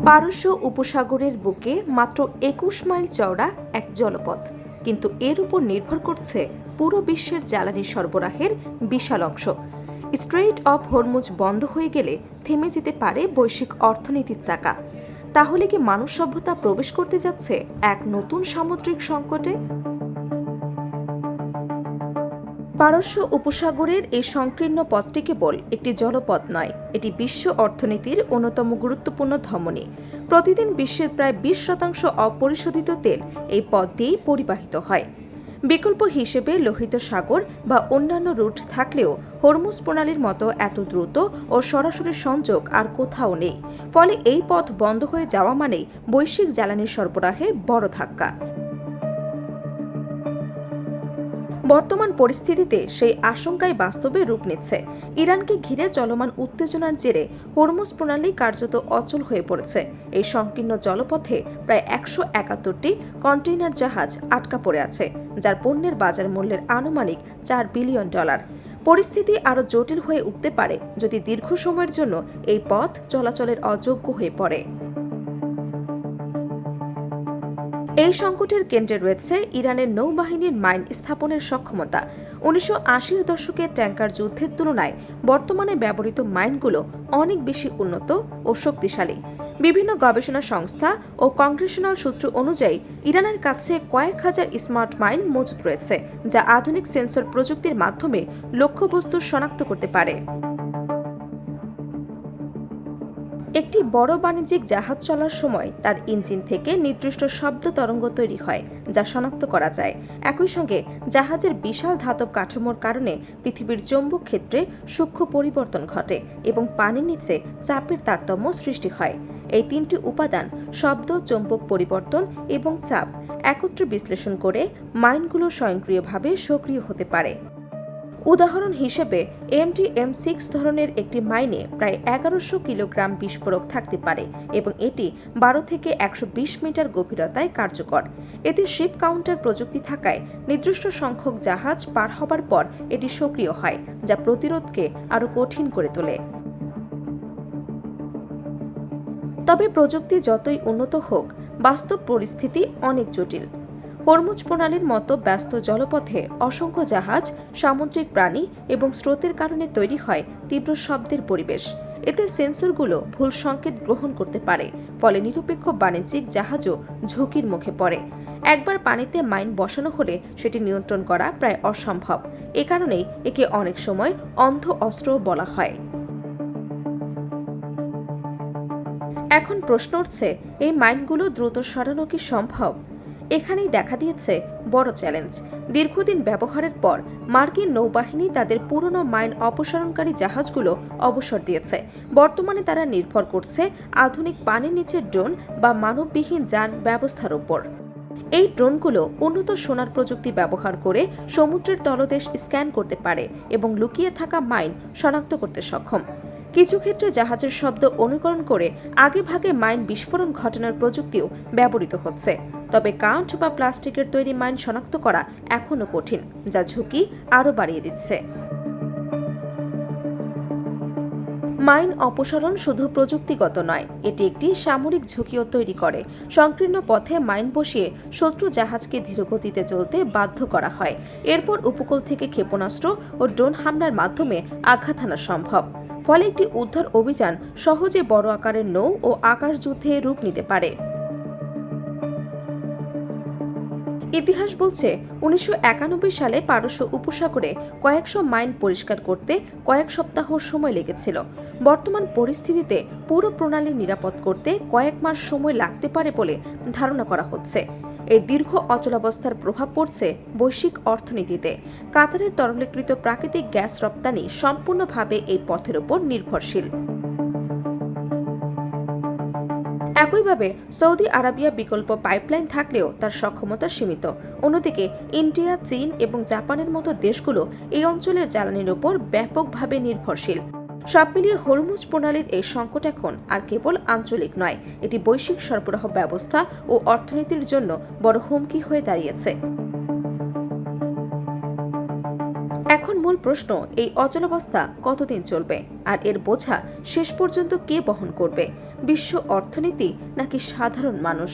পারস্য উপসাগরের বুকে মাত্র ২১ মাইল চওড়া এক জলপথ, কিন্তু এর উপর নির্ভর করছে পুরো বিশ্বের জ্বালানি সরবরাহের বিশাল অংশ। স্ট্রেইট অফ হরমুজ বন্ধ হয়ে গেলে থেমে যেতে পারে বৈশ্বিক অর্থনীতির চাকা। তাহলে কি মানব সভ্যতা প্রবেশ করতে যাচ্ছে এক নতুন সামুদ্রিক সংকটে? পারস্য উপসাগরের এই সংকীর্ণ পথটি কেবল একটি জলপথ নয়, এটি বিশ্ব অর্থনীতির অন্যতম গুরুত্বপূর্ণ ধমনী। প্রতিদিন বিশ্বের প্রায় ২০% অপরিশোধিত তেল এই পথ দিয়েই পরিবাহিত হয়। বিকল্প হিসেবে লোহিত সাগর বা অন্যান্য রুট থাকলেও হরমুজ প্রণালীর মতো এত দ্রুত ও সরাসরি সংযোগ আর কোথাও নেই। ফলে এই পথ বন্ধ হয়ে যাওয়া মানেই বৈশ্বিক জ্বালানির সরবরাহে বড় ধাক্কা। বর্তমান পরিস্থিতিতে সেই আশঙ্কাই বাস্তবে রূপ নিচ্ছে। ইরানকে ঘিরে চলমান উত্তেজনার জেরে হরমুজ প্রণালী কার্যত অচল হয়ে পড়েছে। এই সংকীর্ণ জলপথে প্রায় ১৭১টি কন্টেইনার জাহাজ আটকা পড়ে আছে, যার পণ্যের বাজার মূল্যের আনুমানিক $৪ বিলিয়ন। পরিস্থিতি আরও জটিল হয়ে উঠতে পারে যদি দীর্ঘ সময়ের জন্য এই পথ চলাচলের অযোগ্য হয়ে পড়ে। এই সংকটের কেন্দ্রে রয়েছে ইরানের নৌবাহিনীর মাইন স্থাপনের সক্ষমতা। ১৯৮০-এর দশকে ট্যাঙ্কার যুদ্ধের তুলনায় বর্তমানে ব্যবহৃত মাইনগুলো অনেক বেশি উন্নত ও শক্তিশালী। বিভিন্ন গবেষণা সংস্থা ও কংগ্রেশনাল সূত্র অনুযায়ী ইরানের কাছে কয়েক হাজার স্মার্ট মাইন মজুত রয়েছে, যা আধুনিক সেন্সর প্রযুক্তির মাধ্যমে লক্ষ্যবস্তু শনাক্ত করতে পারে। একটি বড় বাণিজ্যিক জাহাজ চলার সময় তার ইঞ্জিন থেকে নির্দিষ্ট শব্দ তরঙ্গ তৈরি হয়, যা শনাক্ত করা যায়। একই সঙ্গে জাহাজের বিশাল ধাতব কাঠামোর কারণে পৃথিবীর চৌম্বক ক্ষেত্রে সূক্ষ্ম পরিবর্তন ঘটে এবং পানির নিচে চাপের তারতম্য সৃষ্টি হয়। এই তিনটি উপাদান, শব্দ, চৌম্বক পরিবর্তন এবং চাপ, একত্রে বিশ্লেষণ করে মাইনগুলো স্বয়ংক্রিয়ভাবে সক্রিয় হতে পারে। উদাহরণ হিসেবে MT-M6 ধরনের একটি মাইনে প্রায় ১১০০ কিলোগ্রাম বিস্ফোরক থাকতে পারে এবং এটি ১২ থেকে ১২০ মিটার গভীরতায় কার্যকর। এতে শিপ কাউন্টার প্রযুক্তি থাকায় নির্দিষ্ট সংখ্যক জাহাজ পার হবার পর এটি সক্রিয় হয়, যা প্রতিরোধকে আরও কঠিন করে তোলে। তবে প্রযুক্তি যতই উন্নত হোক, বাস্তব পরিস্থিতি অনেক জটিল। হরমুজ প্রণালীর মতো ব্যস্ত জলপথে অসংখ্য জাহাজ, সামুদ্রিক প্রাণী এবং স্রোতের কারণে তৈরি হয় তীব্র শব্দের পরিবেশ। এতে সেন্সরগুলো ভুল সংকেত গ্রহণ করতে পারে, ফলে নিরপেক্ষ বাণিজ্যিক জাহাজও ঝুঁকির মুখে পড়ে। একবার পানিতে মাইন বসানো হলে সেটি নিয়ন্ত্রণ করা প্রায় অসম্ভব। এ কারণেই একে অনেক সময় অন্ধ অস্ত্রও বলা হয়। এখন প্রশ্ন উঠছে, এই মাইনগুলো দ্রুত সরানো কি সম্ভব? এখানেই দেখা দিয়েছে বড় চ্যালেঞ্জ। দীর্ঘদিন ব্যবহারের পর মার্কিন নৌবাহিনী তাদের পুরনো মাইন অপসারণকারী জাহাজগুলো অবসর দিয়েছে। বর্তমানে তারা নির্ভর করছে আধুনিক পানির নিচের ড্রোন বা মানববিহীন যান ব্যবস্থার উপর। এই ড্রোনগুলো উন্নত সোনার প্রযুক্তি ব্যবহার করে সমুদ্রের তলদেশ স্ক্যান করতে পারে এবং লুকিয়ে থাকা মাইন শনাক্ত করতে সক্ষম। কিছু ক্ষেত্রে জাহাজের শব্দ অনুকরণ করে আগেভাগে মাইন বিস্ফোরণ ঘটানোর প্রযুক্তিও ব্যবহৃত হচ্ছে। তবে কাঠ বা প্লাস্টিকের তৈরি মাইন শনাক্ত করা এখনও কঠিন, যা ঝুঁকি আরও বাড়িয়ে দিচ্ছে। মাইন অপসারণ শুধু প্রযুক্তিগত নয়, এটি একটি সামরিক ঝুঁকিও তৈরি করে। সংকীর্ণ পথে মাইন বসিয়ে শত্রু জাহাজকে ধীরগতিতে চলতে বাধ্য করা হয়। এরপর উপকূল থেকে ক্ষেপণাস্ত্র ও ড্রোন হামলার মাধ্যমে আঘাত হানা সম্ভব। ফলে একটি উদ্ধার অভিযান সহজে বড় আকারের নৌ ও আকাশ যুদ্ধে রূপ নিতে পারে। ইতিহাস বলছে ১৯৯১ সালে পারস্য উপসাগরে কয়েকশো মাইল পরিষ্কার করতে কয়েক সপ্তাহ সময় লেগেছিল। বর্তমান পরিস্থিতিতে পুরো প্রণালী নিরাপদ করতে কয়েক মাস সময় লাগতে পারে বলে ধারণা করা হচ্ছে। এই দীর্ঘ অচলাবস্থার প্রভাব পড়ছে বৈশ্বিক অর্থনীতিতে। কাতারের তরলীকৃত প্রাকৃতিক গ্যাস রপ্তানি সম্পূর্ণভাবে এই পথের উপর নির্ভরশীল। একইভাবে সৌদি আরবিয়া বিকল্প পাইপলাইন থাকলেও তার সক্ষমতা সীমিত। অন্যদিকে ইন্ডিয়া, চীন এবং জাপানের মতো দেশগুলো এই অঞ্চলের জ্বালানির উপর ব্যাপকভাবে নির্ভরশীল। সব মিলিয়ে হরমুজ প্রণালীর এই সংকট এখন আর কেবল আঞ্চলিক নয়, এটি বৈশ্বিক সরবরাহ ব্যবস্থা ও অর্থনীতির জন্য বড় হুমকি হয়ে দাঁড়িয়েছে। এখন মূল প্রশ্ন, এই অচলাবস্থা কতদিন চলবে, আর এর বোঝা শেষ পর্যন্ত কে বহন করবে? বিশ্ব অর্থনীতি নাকি সাধারণ মানুষ?